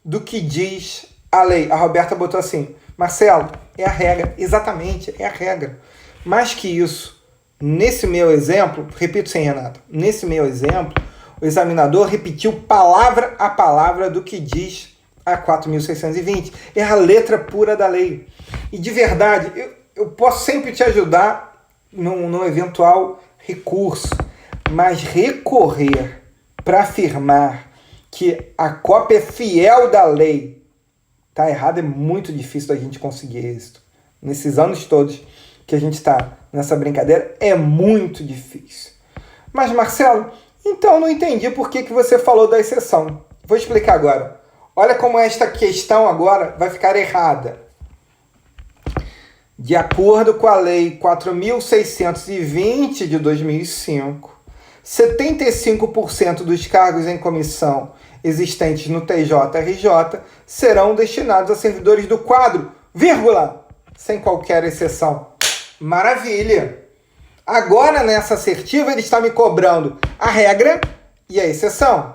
do que diz a lei? A Roberta botou assim, Marcelo, é a regra, exatamente, é a regra. Mais que isso, nesse meu exemplo, repito sem Renato, nesse meu exemplo, o examinador repetiu palavra a palavra do que diz a 4.620. É a letra pura da lei. E de verdade, eu posso sempre te ajudar num eventual recurso, mas recorrer para afirmar que a cópia fiel da lei está errada é muito difícil da gente conseguir êxito. Nesses anos todos que a gente está nessa brincadeira, é muito difícil. Mas, Marcelo, Então, não entendi por que você falou da exceção. Vou explicar agora. Olha como esta questão agora vai ficar errada. De acordo com a Lei 4.620 de 2005, 75% dos cargos em comissão existentes no TJRJ serão destinados a servidores do quadro, vírgula, sem qualquer exceção. Maravilha! Agora, nessa assertiva, ele está me cobrando a regra e a exceção.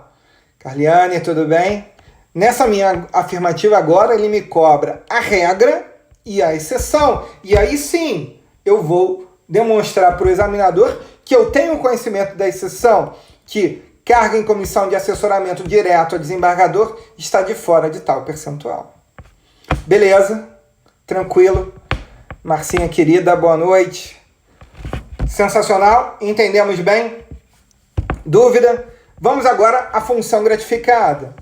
Carliane, tudo bem? Nessa minha afirmativa agora, ele me cobra a regra e a exceção. E aí sim, eu vou demonstrar para o examinador que eu tenho conhecimento da exceção, que carga em comissão de assessoramento direto a desembargador está de fora de tal percentual. Beleza? Tranquilo? Marcinha querida, boa noite. Sensacional? Entendemos bem? Dúvida? Vamos agora à função gratificada.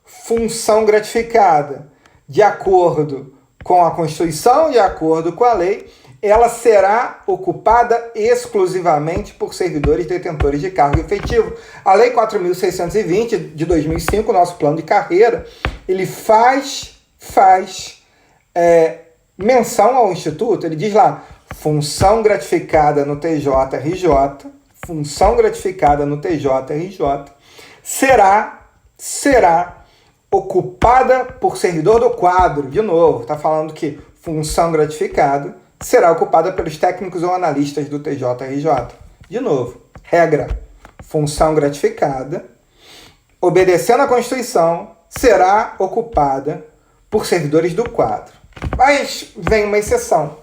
Função gratificada, de acordo com a Constituição, de acordo com a lei, ela será ocupada exclusivamente por servidores detentores de cargo efetivo. A Lei 4.620 de 2005, nosso plano de carreira, ele faz menção ao Instituto. Ele diz lá, função gratificada no TJRJ, função gratificada no TJRJ, será ocupada por servidor do quadro. De novo, está falando que função gratificada será ocupada pelos técnicos ou analistas do TJRJ. De novo, regra, função gratificada, obedecendo à Constituição, será ocupada por servidores do quadro. Mas vem uma exceção.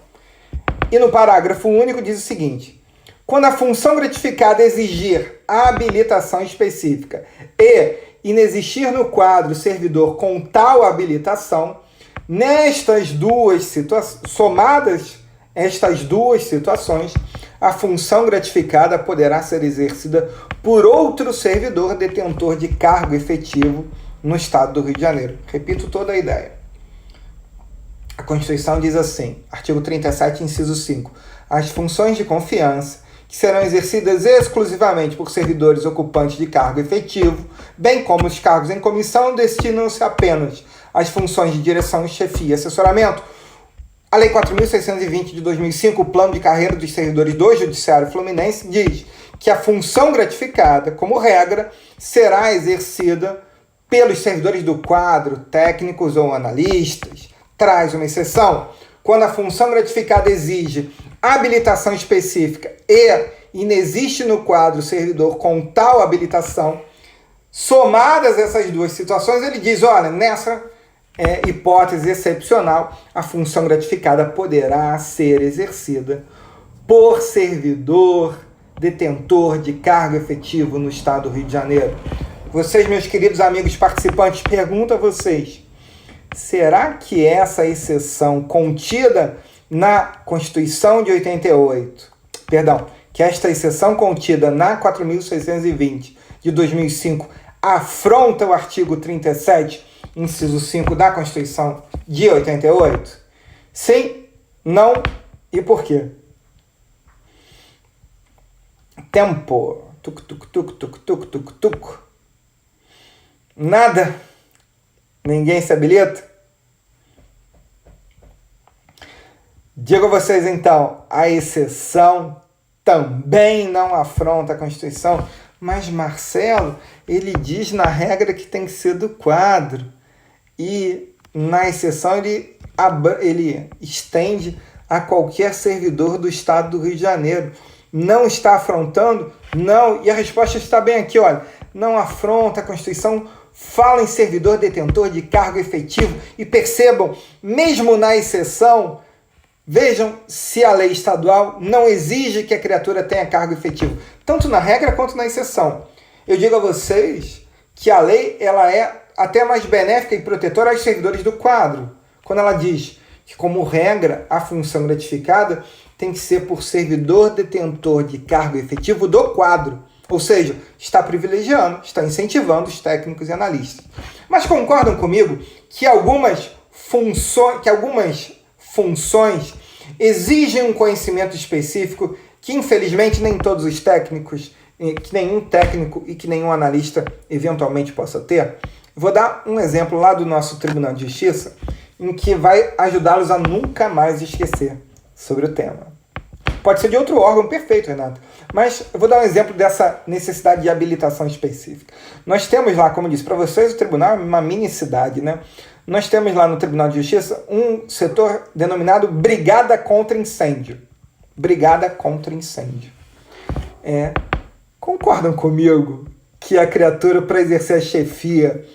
E no parágrafo único diz o seguinte: quando a função gratificada exigir a habilitação específica e inexistir no quadro servidor com tal habilitação, nestas duas situações, somadas estas duas situações, a função gratificada poderá ser exercida por outro servidor detentor de cargo efetivo no Estado do Rio de Janeiro. Repito toda a ideia. A Constituição diz assim, artigo 37, inciso 5, as funções de confiança, que serão exercidas exclusivamente por servidores ocupantes de cargo efetivo, bem como os cargos em comissão, destinam-se apenas às funções de direção, chefia e assessoramento. A Lei 4.620 de 2005, o plano de carreira dos servidores do Judiciário Fluminense, diz que a função gratificada, como regra, será exercida pelos servidores do quadro, técnicos ou analistas. Traz uma exceção. Quando a função gratificada exige habilitação específica e inexiste no quadro servidor com tal habilitação, somadas essas duas situações, ele diz, olha, nessa hipótese excepcional, a função gratificada poderá ser exercida por servidor detentor de cargo efetivo no Estado do Rio de Janeiro. Vocês, meus queridos amigos participantes, pergunto a vocês, será que essa exceção contida na Constituição de 88, que esta exceção contida na 4.620 de 2005 afronta o artigo 37, inciso 5 da Constituição de 88? Sim, não e por quê? Tempo. Tuc, tuc, tuc, tuc, tuc, tuc, tuc. Nada? Ninguém se habilita? Digo a vocês então, a exceção também não afronta a Constituição, mas Marcelo, ele diz na regra que tem que ser do quadro e na exceção ele estende a qualquer servidor do Estado do Rio de Janeiro. Não está afrontando? Não. E a resposta está bem aqui, olha. Não afronta a Constituição, fala em servidor detentor de cargo efetivo e percebam, mesmo na exceção, vejam se a lei estadual não exige que a criatura tenha cargo efetivo, tanto na regra quanto na exceção. Eu digo a vocês que a lei ela é até mais benéfica e protetora aos servidores do quadro, quando ela diz que, como regra, a função gratificada tem que ser por servidor detentor de cargo efetivo do quadro, ou seja, está privilegiando, está incentivando os técnicos e analistas. Mas concordam comigo que algumas funções exigem um conhecimento específico que, infelizmente, nem todos os técnicos que nenhum técnico e que nenhum analista eventualmente possa ter? Vou dar um exemplo lá do nosso Tribunal de Justiça, em que vai ajudá-los a nunca mais esquecer sobre o tema. Pode ser de outro órgão, perfeito, Renato. Mas eu vou dar um exemplo dessa necessidade de habilitação específica. Nós temos lá, como eu disse para vocês, o tribunal é uma mini-cidade, né? Nós temos lá no Tribunal de Justiça um setor denominado Brigada contra Incêndio. Brigada contra Incêndio. Concordam comigo que a criatura, para exercer a chefia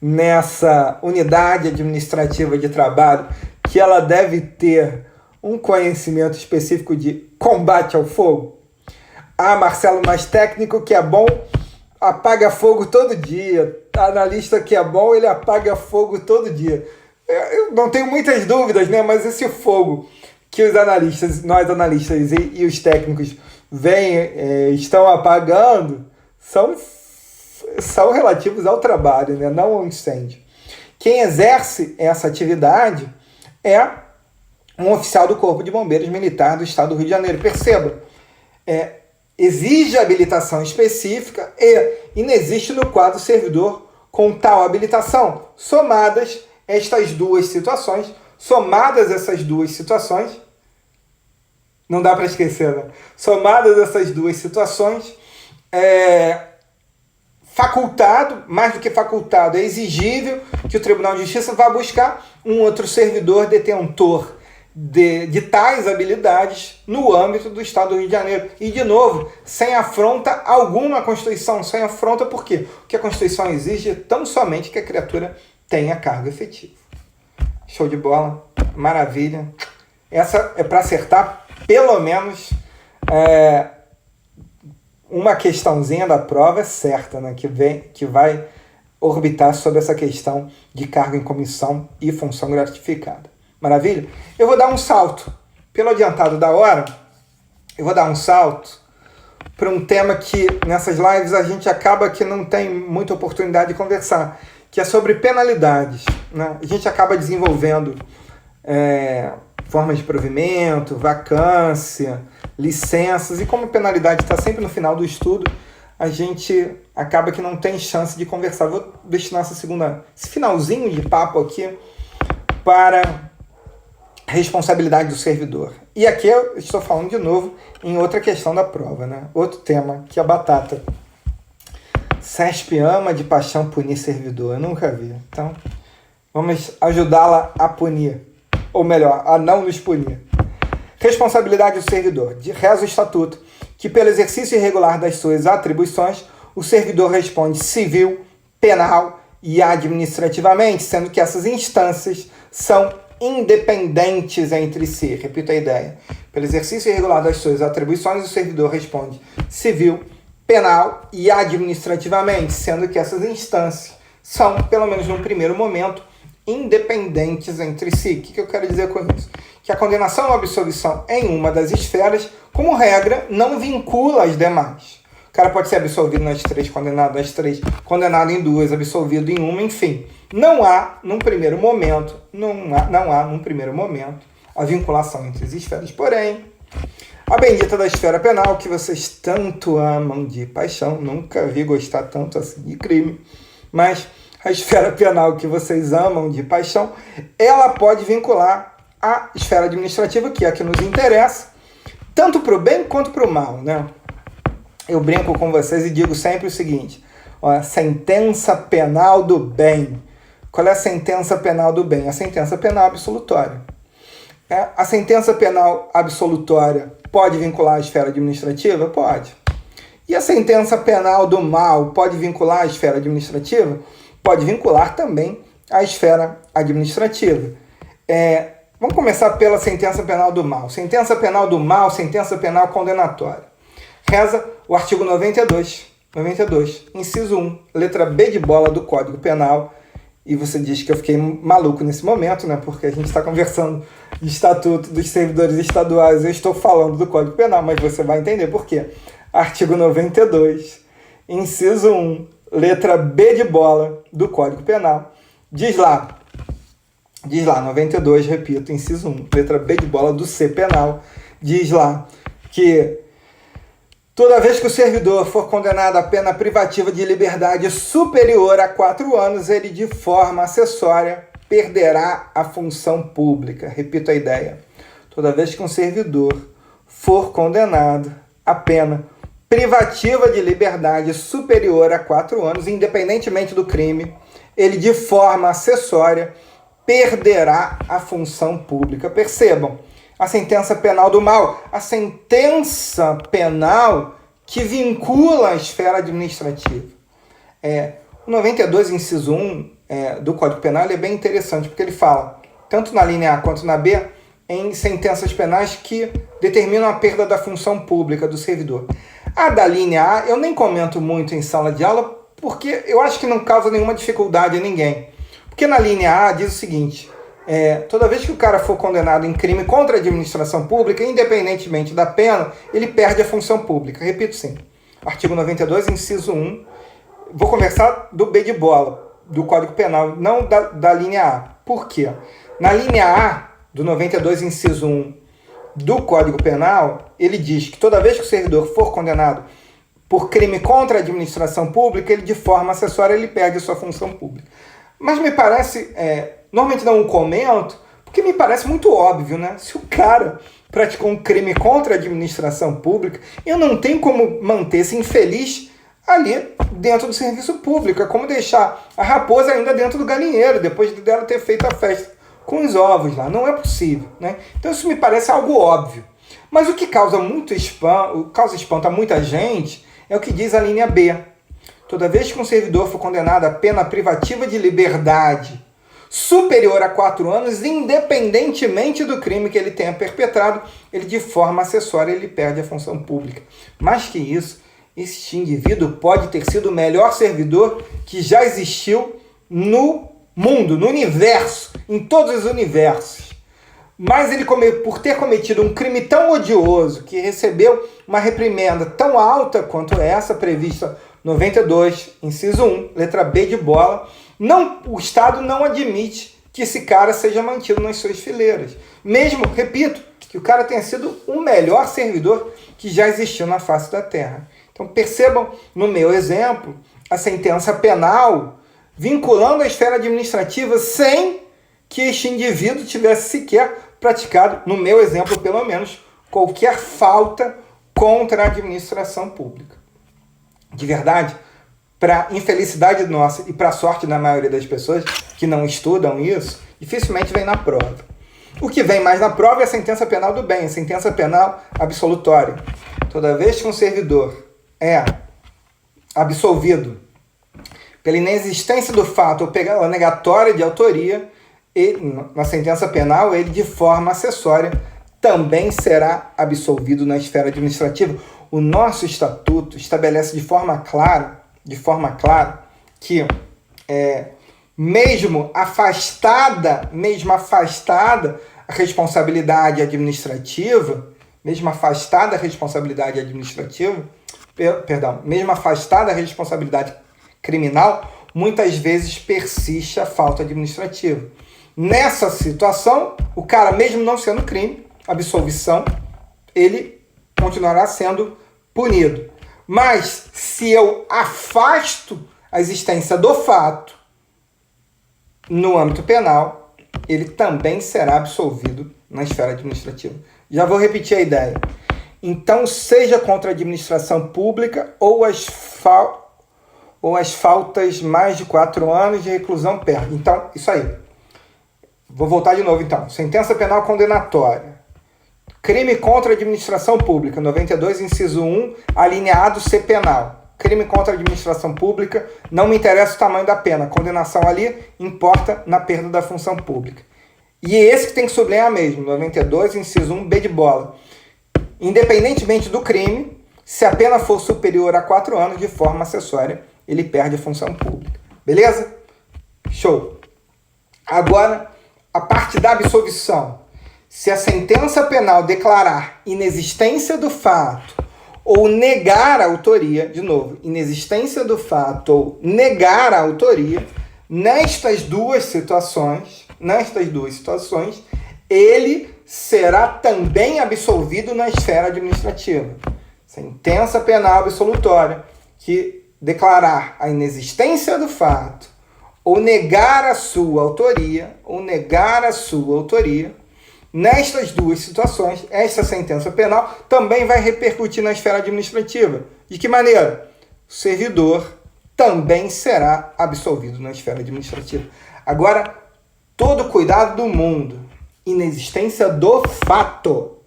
nessa unidade administrativa de trabalho, que ela deve ter um conhecimento específico de combate ao fogo? Marcelo, mais técnico que é bom, apaga fogo todo dia. Analista que é bom, ele apaga fogo todo dia. Eu não tenho muitas dúvidas, né? Mas esse fogo que os analistas, nós analistas e os técnicos estão apagando são relativos ao trabalho, né? Não ao incêndio. Quem exerce essa atividade é um oficial do Corpo de Bombeiros Militar do Estado do Rio de Janeiro. Perceba, exige habilitação específica e inexiste no quadro servidor com tal habilitação. Somadas essas duas situações, não dá para esquecer, né? Somadas essas duas situações, facultado, mais do que facultado, é exigível que o Tribunal de Justiça vá buscar um outro servidor detentor de tais habilidades no âmbito do Estado do Rio de Janeiro. E, de novo, sem afronta alguma à Constituição. Sem afronta por quê? Porque a Constituição exige tão somente que a criatura tenha cargo efetivo. Show de bola, maravilha. Essa é para acertar pelo menos uma questãozinha da prova certa, né? Que vai orbitar sobre essa questão de cargo em comissão e função gratificada. Maravilha? Eu vou dar um salto. Pelo adiantado da hora, eu vou dar um salto para um tema que nessas lives a gente acaba que não tem muita oportunidade de conversar, que é sobre penalidades, né? A gente acaba desenvolvendo formas de provimento, vacância, licenças, e como a penalidade está sempre no final do estudo, a gente acaba que não tem chance de conversar. Vou destinar esse finalzinho de papo aqui para responsabilidade do servidor. E aqui eu estou falando de novo em outra questão da prova, né? Outro tema, que é a batata. CESP ama de paixão punir servidor. Eu nunca vi. Então, vamos ajudá-la a punir. Ou melhor, a não nos punir. Responsabilidade do servidor. Reza o estatuto que, pelo exercício irregular das suas atribuições, o servidor responde civil, penal e administrativamente, sendo que essas instâncias são independentes entre si. Repito a ideia. Pelo exercício irregular das suas atribuições, o servidor responde civil, penal e administrativamente, sendo que essas instâncias são, pelo menos num primeiro momento, independentes entre si. O que eu quero dizer com isso? Que a condenação ou absolvição em uma das esferas, como regra, não vincula as demais. O cara pode ser absolvido nas três, condenado nas três, condenado em duas, absolvido em uma, enfim. Não há, num primeiro momento, a vinculação entre as esferas. Porém, a bendita da esfera penal, que vocês tanto amam de paixão, nunca vi gostar tanto assim de crime, mas a esfera penal que vocês amam de paixão, ela pode vincular a esfera administrativa, que é a que nos interessa, tanto para o bem quanto para o mal, né? Eu brinco com vocês e digo sempre o seguinte, sentença penal do bem. Qual é a sentença penal do bem? A sentença penal absolutória. A sentença penal absolutória pode vincular a esfera administrativa? Pode. E a sentença penal do mal pode vincular a esfera administrativa? Pode vincular também a esfera administrativa. Vamos começar pela sentença penal do mal. Sentença penal do mal, sentença penal condenatória. Reza o artigo 92, inciso 1, letra B de bola do Código Penal. E você diz que eu fiquei maluco nesse momento, né? Porque a gente está conversando de Estatuto dos Servidores Estaduais. Eu estou falando do Código Penal, mas você vai entender por quê. Artigo 92, inciso 1, letra B de bola do Código Penal. Diz lá, 92, repito, inciso 1, letra B de bola do C penal. Diz lá que Toda vez que o servidor for condenado a pena privativa de liberdade superior a 4 anos, ele, de forma acessória, perderá a função pública. Repito a ideia. Toda vez que um servidor for condenado a pena privativa de liberdade superior a 4 anos, independentemente do crime, ele, de forma acessória, perderá a função pública. Percebam, a sentença penal do mal, a sentença penal que vincula a esfera administrativa. O 92, inciso 1 do Código Penal, ele é bem interessante, porque ele fala, tanto na linha A quanto na B, em sentenças penais que determinam a perda da função pública do servidor. A da linha A, eu nem comento muito em sala de aula, porque eu acho que não causa nenhuma dificuldade a ninguém. Porque na linha A diz o seguinte, toda vez que o cara for condenado em crime contra a administração pública, independentemente da pena, ele perde a função pública. Repito sim. Artigo 92, inciso 1. Vou conversar do B de bola, do Código Penal, não da linha A. Por quê? Na linha A, do 92, inciso 1 do Código Penal, ele diz que toda vez que o servidor for condenado por crime contra a administração pública, ele, de forma acessória, ele perde a sua função pública. Mas me parece, normalmente não o comento, porque me parece muito óbvio, né? Se o cara praticou um crime contra a administração pública, eu não tenho como manter esse infeliz ali dentro do serviço público. É como deixar a raposa ainda dentro do galinheiro, depois dela ter feito a festa com os ovos lá. Não é possível, né? Então isso me parece algo óbvio. Mas o que causa espanto a muita gente é o que diz a linha B. Toda vez que um servidor for condenado a pena privativa de liberdade superior a 4 anos, independentemente do crime que ele tenha perpetrado, ele, de forma acessória, ele perde a função pública. Mais que isso, este indivíduo pode ter sido o melhor servidor que já existiu no mundo, no universo, em todos os universos. Mas ele, por ter cometido um crime tão odioso, que recebeu uma reprimenda tão alta quanto essa prevista 92, inciso 1, letra B de bola, o Estado não admite que esse cara seja mantido nas suas fileiras. Mesmo, repito, que o cara tenha sido o melhor servidor que já existiu na face da Terra. Então percebam, no meu exemplo, a sentença penal vinculando a esfera administrativa sem que este indivíduo tivesse sequer praticado, no meu exemplo pelo menos, qualquer falta contra a administração pública. De verdade, para infelicidade nossa e para a sorte da maioria das pessoas que não estudam isso, dificilmente vem na prova. O que vem mais na prova é a sentença penal do bem, a sentença penal absolutória. Toda vez que um servidor é absolvido pela inexistência do fato ou pela negatória de autoria, na sentença penal, ele, de forma acessória, também será absolvido na esfera administrativa. O nosso estatuto estabelece de forma clara que, mesmo afastada a responsabilidade administrativa, mesmo afastada a responsabilidade criminal, muitas vezes persiste a falta administrativa. Nessa situação, o cara, mesmo não sendo crime, absolvição, ele continuará sendo punido. Mas se eu afasto a existência do fato no âmbito penal, ele também será absolvido na esfera administrativa. Já vou repetir a ideia. Então, seja contra a administração pública ou as faltas mais de 4 anos de reclusão perde. Então, isso aí. Vou voltar de novo, então. Sentença penal condenatória. Crime contra a administração pública, 92, inciso 1, alineado C penal. Crime contra a administração pública, não me interessa o tamanho da pena. Condenação ali importa na perda da função pública. E é esse que tem que sublinhar mesmo, 92, inciso 1, B de bola. Independentemente do crime, se a pena for superior a 4 anos, de forma acessória, ele perde a função pública. Beleza? Show! Agora, a parte da absolvição. Se a sentença penal declarar inexistência do fato ou negar a autoria, de novo, inexistência do fato ou negar a autoria, nestas duas situações, ele será também absolvido na esfera administrativa. sentença penal absolutória que declarar a inexistência do fato ou negar a sua autoria, nestas duas situações, esta sentença penal também vai repercutir na esfera administrativa. De que maneira? O servidor também será absolvido na esfera administrativa. Agora, todo cuidado do mundo. Inexistência do fato,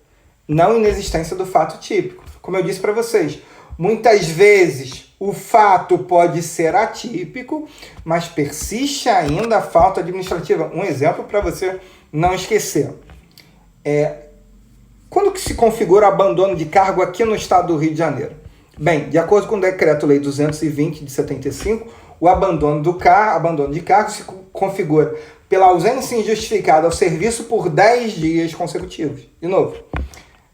não inexistência do fato típico. Como eu disse para vocês, muitas vezes o fato pode ser atípico, mas persiste ainda a falta administrativa. Um exemplo para você não esquecer. Quando que se configura o abandono de cargo aqui no estado do Rio de Janeiro? Bem, de acordo com o Decreto-Lei 220 de 75, o abandono de cargo se configura pela ausência injustificada ao serviço por 10 dias consecutivos. De novo,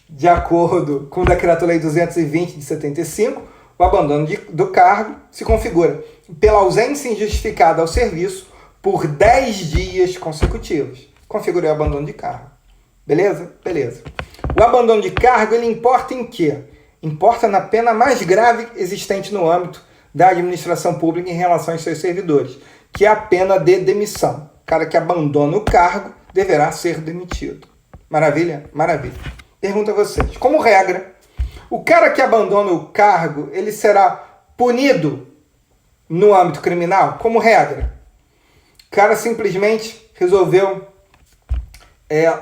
de acordo com o Decreto-Lei 220 de 75, o abandono do cargo se configura pela ausência injustificada ao serviço por 10 dias consecutivos. Configurei o abandono de cargo. Beleza? Beleza. O abandono de cargo, ele importa em quê? Importa na pena mais grave existente no âmbito da administração pública em relação aos seus servidores, que é a pena de demissão. O cara que abandona o cargo deverá ser demitido. Maravilha? Maravilha. Pergunto a vocês, como regra, o cara que abandona o cargo, ele será punido no âmbito criminal? Como regra. O cara simplesmente resolveu,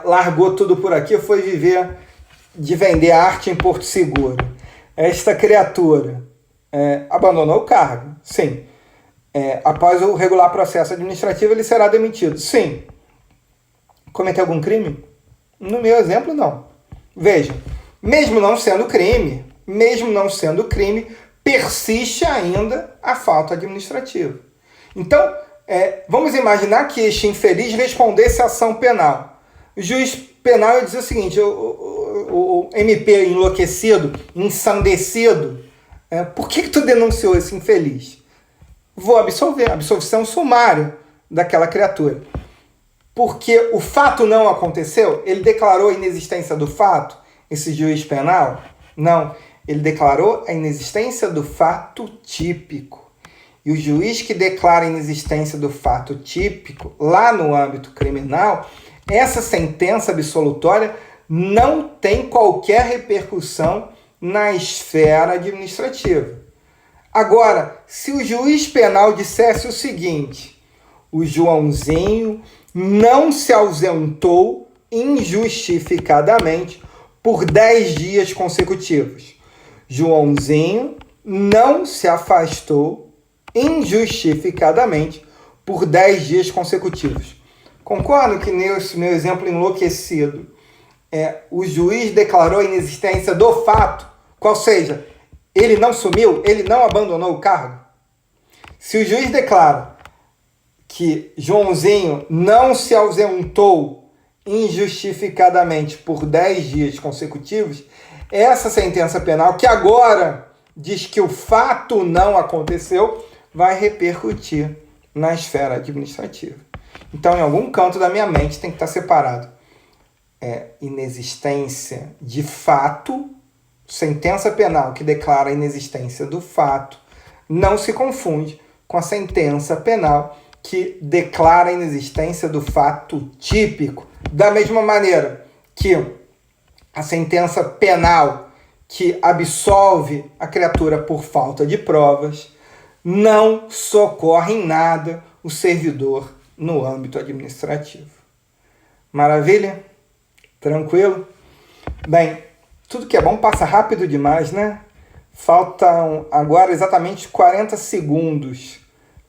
largou tudo por aqui, foi viver de vender arte em Porto Seguro. Esta criatura abandonou o cargo? Sim. Após o regular processo administrativo, ele será demitido? Sim. Cometeu algum crime? No meu exemplo, não. Vejam, mesmo não sendo crime, persiste ainda a falta administrativa. Então, vamos imaginar que este infeliz respondesse à ação penal. O juiz penal ia dizer o seguinte, o MP enlouquecido, ensandecido, por que tu denunciou esse infeliz? Vou absolver, absolvição sumária daquela criatura. Porque o fato não aconteceu? Ele declarou a inexistência do fato? Esse juiz penal? Não. Ele declarou a inexistência do fato típico. E o juiz que declara a inexistência do fato típico, lá no âmbito criminal, essa sentença absolutória não tem qualquer repercussão na esfera administrativa. Agora, se o juiz penal dissesse o seguinte, o Joãozinho não se ausentou injustificadamente por 10 dias consecutivos. Joãozinho não se afastou injustificadamente por 10 dias consecutivos. Concordo que nesse meu exemplo enlouquecido, o juiz declarou a inexistência do fato, qual seja, ele não sumiu, ele não abandonou o cargo. Se o juiz declara que Joãozinho não se ausentou injustificadamente por 10 dias consecutivos, essa sentença penal, que agora diz que o fato não aconteceu, vai repercutir na esfera administrativa. Então, em algum canto da minha mente tem que estar separado inexistência de fato, sentença penal que declara a inexistência do fato, não se confunde com a sentença penal que declara a inexistência do fato típico. Da mesma maneira que a sentença penal que absolve a criatura por falta de provas não socorre em nada o servidor no âmbito administrativo. Maravilha? Tranquilo? Bem, tudo que é bom passa rápido demais, né? Faltam agora exatamente 40 segundos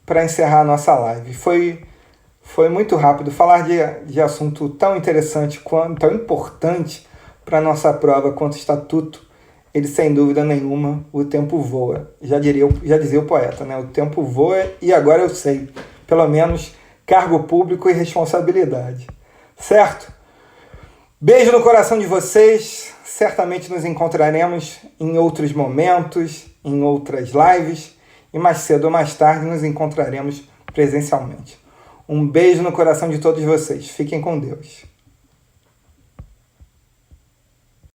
para encerrar a nossa live. Foi muito rápido. Falar de assunto tão interessante, tão importante para a nossa prova quanto o estatuto, ele sem dúvida nenhuma, o tempo voa. Já dizia o poeta, né? O tempo voa e agora eu sei. Pelo menos cargo público e responsabilidade. Certo? Beijo no coração de vocês. Certamente nos encontraremos em outros momentos, em outras lives. E mais cedo ou mais tarde nos encontraremos presencialmente. Um beijo no coração de todos vocês. Fiquem com Deus.